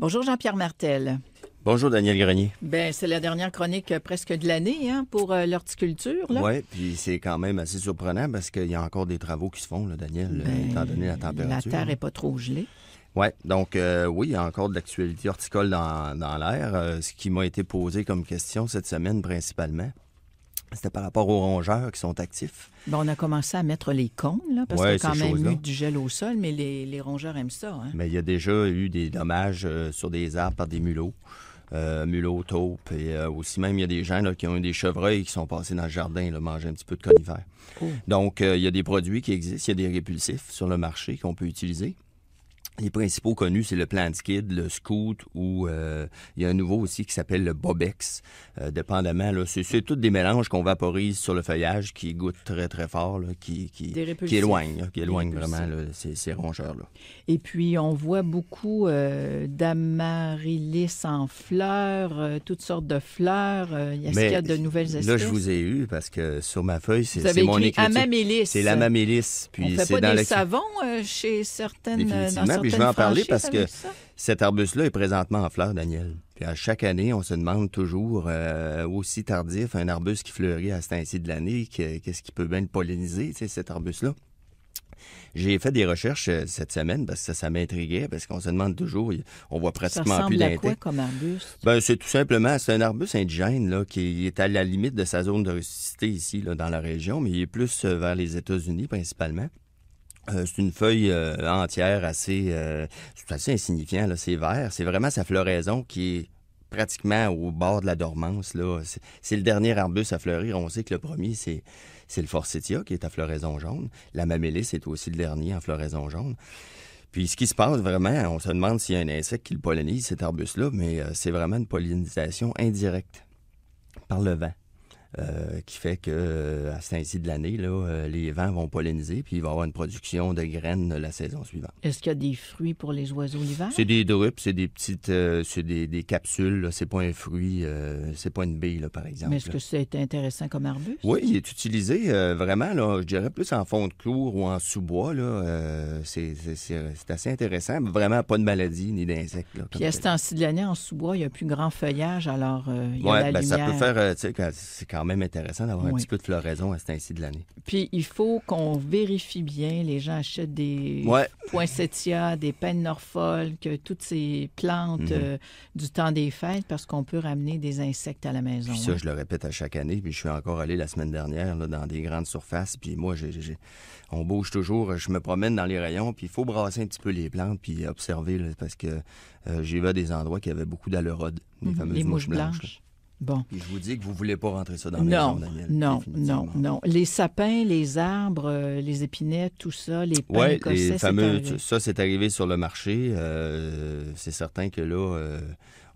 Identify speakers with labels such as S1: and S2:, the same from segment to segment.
S1: Bonjour Jean-Pierre Martel.
S2: Bonjour Daniel Grenier.
S1: Bien, c'est la dernière chronique presque de l'année pour l'horticulture.
S2: Oui, puis c'est quand même assez surprenant parce qu'il y a encore des travaux qui se font, là, Daniel, étant donné la température.
S1: La terre n'est pas trop gelée.
S2: Oui, donc oui, il y a encore de l'actualité horticole dans l'air. Ce qui m'a été posé comme question cette semaine principalement, c'était par rapport aux rongeurs qui sont actifs.
S1: Bon, on a commencé à mettre les cônes, là, parce qu'il y a quand même eu du gel au sol, mais les rongeurs aiment ça. Hein?
S2: Mais il y a déjà eu des dommages sur des arbres par des mulots. Mulots, taupes, et aussi même il y a des gens là, qui ont eu des chevreuils qui sont passés dans le jardin, là, manger un petit peu de conifères.
S1: Oh.
S2: Donc, il y a des produits qui existent, il y a des répulsifs sur le marché qu'on peut utiliser. Les principaux connus, c'est le Plant Skid, le Scoot, ou il y a un nouveau aussi qui s'appelle le Bobex. Dépendamment, là, c'est tous des mélanges qu'on vaporise sur le feuillage qui goûtent très, très fort, là, qui éloignent vraiment là, ces rongeurs-là.
S1: Et puis, on voit beaucoup d'amaryllis en fleurs, toutes sortes de fleurs. Est-ce qu'il y a de nouvelles espèces?
S2: Là, je vous ai eu parce que sur ma feuille, c'est mon
S1: écriture. Amamélis.
S2: C'est l'amamélis.
S1: On ne fait pas des savons chez certaines...
S2: Définitivement, puis je vais en parler parce que cet arbuste-là est présentement en fleurs, Daniel. Puis à chaque année, on se demande toujours, aussi tardif, un arbuste qui fleurit à ce temps-ci de l'année, qu'est-ce qui peut bien le polliniser, tu sais, cet arbuste-là? J'ai fait des recherches cette semaine parce que ça m'intriguait, parce qu'on se demande toujours, on voit pratiquement plus d'insectes.
S1: Ça ressemble à quoi comme arbuste?
S2: Ben, c'est tout simplement, c'est un arbuste indigène là, qui est à la limite de sa zone de rusticité ici, là, dans la région, mais il est plus vers les États-Unis principalement. C'est une feuille entière assez insignifiant, là, c'est vert. C'est vraiment sa floraison qui est pratiquement au bord de la dormance. Là. C'est le dernier arbuste à fleurir. On sait que le premier, c'est le forsythia qui est à floraison jaune. L'amamélis est aussi le dernier en floraison jaune. Puis ce qui se passe vraiment, on se demande s'il y a un insecte qui le pollinise, cet arbuste-là, mais c'est vraiment une pollinisation indirecte par le vent. Qui fait que à ce temps-ci de l'année, là, les vents vont polliniser, puis il va y avoir une production de graines la saison suivante.
S1: Est-ce qu'il y a des fruits pour les oiseaux l'hiver?
S2: C'est des drupes, c'est des petites, c'est des capsules. Là. C'est pas un fruit, c'est pas une bille, là, par exemple.
S1: Mais est-ce que c'est intéressant comme arbuste?
S2: Oui, il est utilisé vraiment, là, je dirais plus en fond de cour ou en sous-bois. Là, c'est assez intéressant. Vraiment pas de maladie ni d'insectes. Là,
S1: puis à ce temps-ci de l'année, en sous-bois, il y a plus grand feuillage, alors il y a la lumière.
S2: Ça peut faire, tu sais, c'est quand même intéressant d'avoir un petit peu de floraison à ce temps-ci de l'année.
S1: Puis, il faut qu'on vérifie bien. Les gens achètent des poinsettias, des pins de Norfolk, toutes ces plantes du temps des fêtes parce qu'on peut ramener des insectes à la maison.
S2: Puis ça, je le répète à chaque année. Puis je suis encore allé la semaine dernière là, dans des grandes surfaces. Puis moi, on bouge toujours. Je me promène dans les rayons. Puis il faut brasser un petit peu les plantes puis observer là, parce que j'ai vu à des endroits qui avaient beaucoup d'aleurodes, les fameuses mouches blanches.
S1: Bon.
S2: Puis je vous dis que vous ne voulez pas rentrer ça dans la maison, Daniel.
S1: Non. Les sapins, les arbres, les épinettes, tout ça, les pins,
S2: les fameux, ça, c'est arrivé sur le marché. C'est certain que là,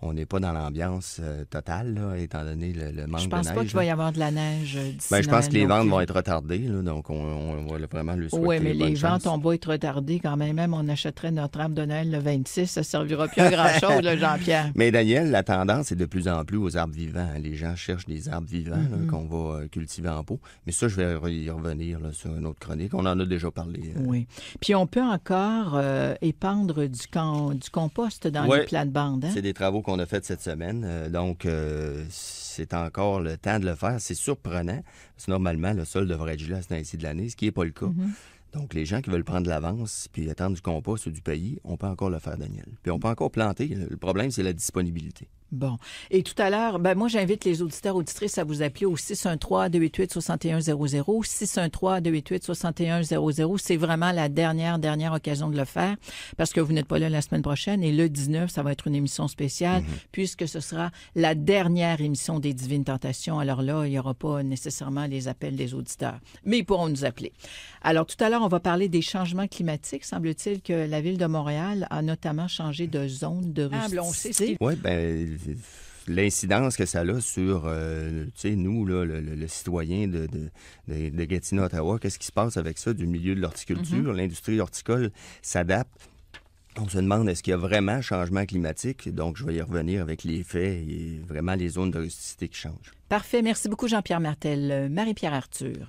S2: on n'est pas dans l'ambiance totale, là, étant donné le manque de neige.
S1: Je pense pas qu'il va y avoir de la neige d'ici
S2: je pense que les ventes vont être retardées, là, donc on va vraiment le souhaiter.
S1: Oui, mais les ventes ont beau être retardées quand même. Même on achèterait notre arbre de Noël le 26, ça ne servira plus à grand-chose, là, Jean-Pierre.
S2: Mais Daniel, la tendance est de plus en plus aux arbres vivants. Les gens cherchent des arbres vivants là, qu'on va cultiver en pot. Mais ça, je vais y revenir là, sur une autre chronique. On en a déjà parlé.
S1: Oui. Puis on peut encore épandre du compost dans les plates-bandes. Hein?
S2: C'est des travaux qu'on a fait cette semaine. Donc, c'est encore le temps de le faire. C'est surprenant. Parce que normalement, le sol devrait être gelé à ce temps-ci de l'année, ce qui n'est pas le cas. Donc, les gens qui veulent prendre de l'avance puis attendre du compost ou du pays, on peut encore le faire, Daniel. Puis on peut encore planter. Le problème, c'est la disponibilité.
S1: Bon. Et tout à l'heure, moi, j'invite les auditeurs, auditrices à vous appeler au 613-288-6100. 613-288-6100. C'est vraiment la dernière occasion de le faire parce que vous n'êtes pas là la semaine prochaine. Et le 19, ça va être une émission spéciale puisque ce sera la dernière émission des Divines Tentations. Alors là, il n'y aura pas nécessairement les appels des auditeurs. Mais ils pourront nous appeler. Alors, tout à l'heure, on va parler des changements climatiques. Semble-t-il que la Ville de Montréal a notamment changé de zone de rusticité.
S2: Oui, l'incidence que ça a sur, nous, là, le citoyen de Gatineau, Ottawa, qu'est-ce qui se passe avec ça du milieu de l'horticulture? L'industrie horticole s'adapte. On se demande, est-ce qu'il y a vraiment changement climatique? Donc, je vais y revenir avec les faits et vraiment les zones de rusticité qui changent.
S1: Parfait. Merci beaucoup, Jean-Pierre Martel. Marie-Pierre Arthur.